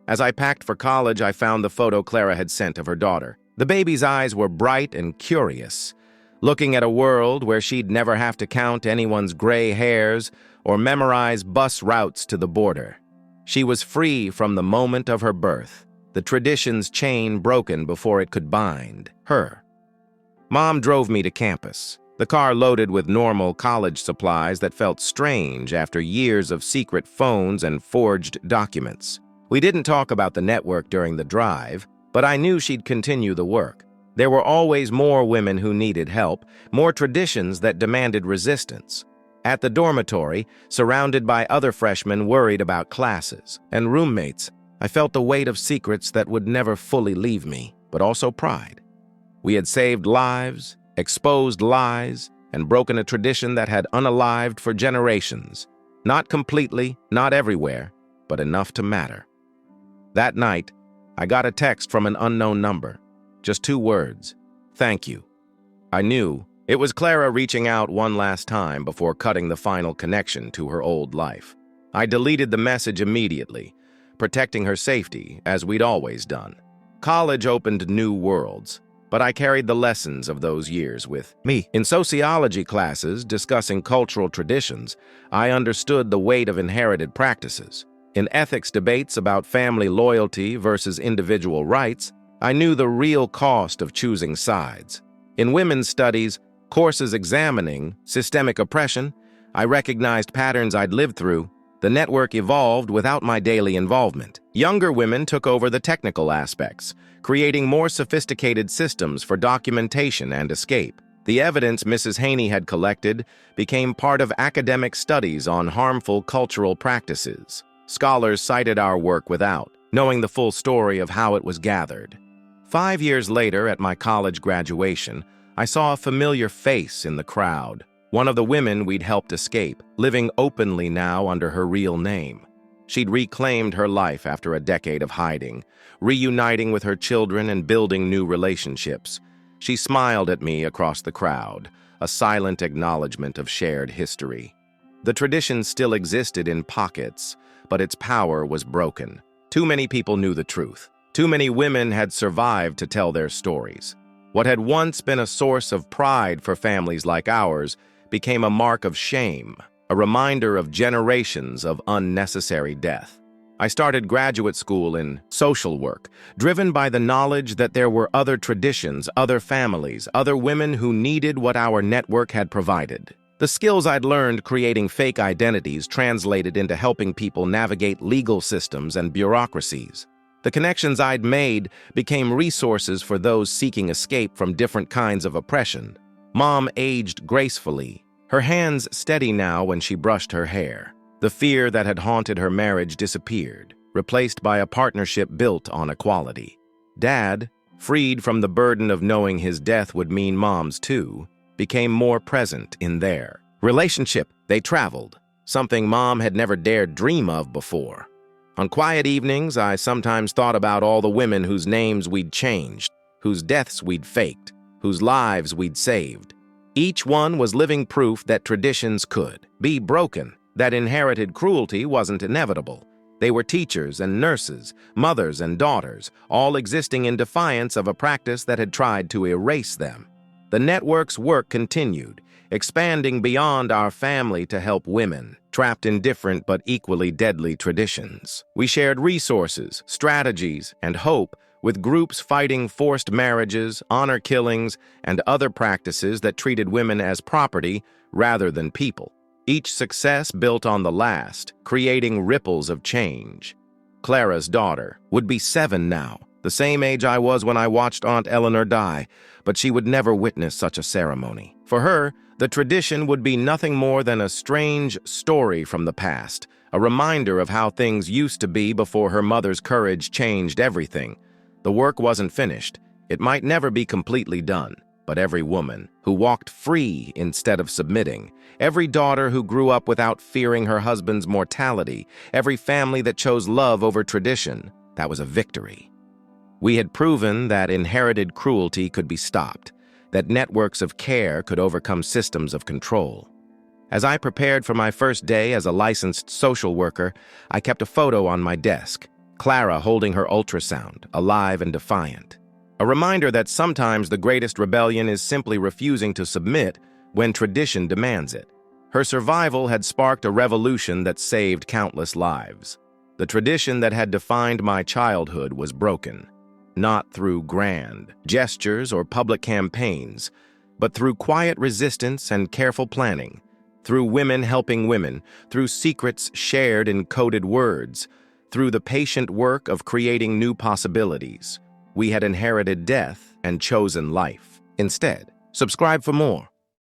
As I packed for college, I found the photo Clara had sent of her daughter. The baby's eyes were bright and curious, looking at a world where she'd never have to count anyone's gray hairs or memorize bus routes to the border. She was free from the moment of her birth, the tradition's chain broken before it could bind her. Mom drove me to campus, the car loaded with normal college supplies that felt strange after years of secret phones and forged documents. We didn't talk about the network during the drive, but I knew she'd continue the work. There were always more women who needed help, more traditions that demanded resistance. At the dormitory, surrounded by other freshmen worried about classes and roommates, I felt the weight of secrets that would never fully leave me, but also pride. We had saved lives, exposed lies, and broken a tradition that had unalived for generations. Not completely, not everywhere, but enough to matter. That night, I got a text from an unknown number. Just 2 words: thank you. I knew it was Clara reaching out one last time before cutting the final connection to her old life. I deleted the message immediately, protecting her safety, as we'd always done. College opened new worlds, but I carried the lessons of those years with me. In sociology classes discussing cultural traditions, I understood the weight of inherited practices. In ethics debates about family loyalty versus individual rights, I knew the real cost of choosing sides. In women's studies, courses examining systemic oppression, I recognized patterns I'd lived through. The network evolved without my daily involvement. Younger women took over the technical aspects, creating more sophisticated systems for documentation and escape. The evidence Mrs. Haney had collected became part of academic studies on harmful cultural practices. Scholars cited our work without knowing the full story of how it was gathered. 5 years later, at my college graduation, I saw a familiar face in the crowd, one of the women we'd helped escape, living openly now under her real name. She'd reclaimed her life after a decade of hiding, reuniting with her children and building new relationships. She smiled at me across the crowd, a silent acknowledgement of shared history. The tradition still existed in pockets, but its power was broken. Too many people knew the truth. Too many women had survived to tell their stories. What had once been a source of pride for families like ours became a mark of shame, a reminder of generations of unnecessary death. I started graduate school in social work, driven by the knowledge that there were other traditions, other families, other women who needed what our network had provided. The skills I'd learned creating fake identities translated into helping people navigate legal systems and bureaucracies. The connections I'd made became resources for those seeking escape from different kinds of oppression. Mom aged gracefully, her hands steady now when she brushed her hair. The fear that had haunted her marriage disappeared, replaced by a partnership built on equality. Dad, freed from the burden of knowing his death would mean Mom's too, became more present in their relationship. They traveled, something Mom had never dared dream of before. On quiet evenings, I sometimes thought about all the women whose names we'd changed, whose deaths we'd faked, whose lives we'd saved. Each one was living proof that traditions could be broken, that inherited cruelty wasn't inevitable. They were teachers and nurses, mothers and daughters, all existing in defiance of a practice that had tried to erase them. The network's work continued, expanding beyond our family to help women, trapped in different but equally deadly traditions. We shared resources, strategies, and hope with groups fighting forced marriages, honor killings, and other practices that treated women as property rather than people. Each success built on the last, creating ripples of change. Clara's daughter would be 7 now, the same age I was when I watched Aunt Eleanor die, but she would never witness such a ceremony. For her, the tradition would be nothing more than a strange story from the past, a reminder of how things used to be before her mother's courage changed everything. The work wasn't finished. It might never be completely done, but every woman who walked free instead of submitting, every daughter who grew up without fearing her husband's mortality, every family that chose love over tradition, that was a victory. We had proven that inherited cruelty could be stopped, that networks of care could overcome systems of control. As I prepared for my first day as a licensed social worker, I kept a photo on my desk, Clara holding her ultrasound, alive and defiant. A reminder that sometimes the greatest rebellion is simply refusing to submit when tradition demands it. Her survival had sparked a revolution that saved countless lives. The tradition that had defined my childhood was broken, not through grand gestures or public campaigns, but through quiet resistance and careful planning, through women helping women, through secrets shared in coded words, through the patient work of creating new possibilities. We had inherited death and chosen life. Instead, subscribe for more.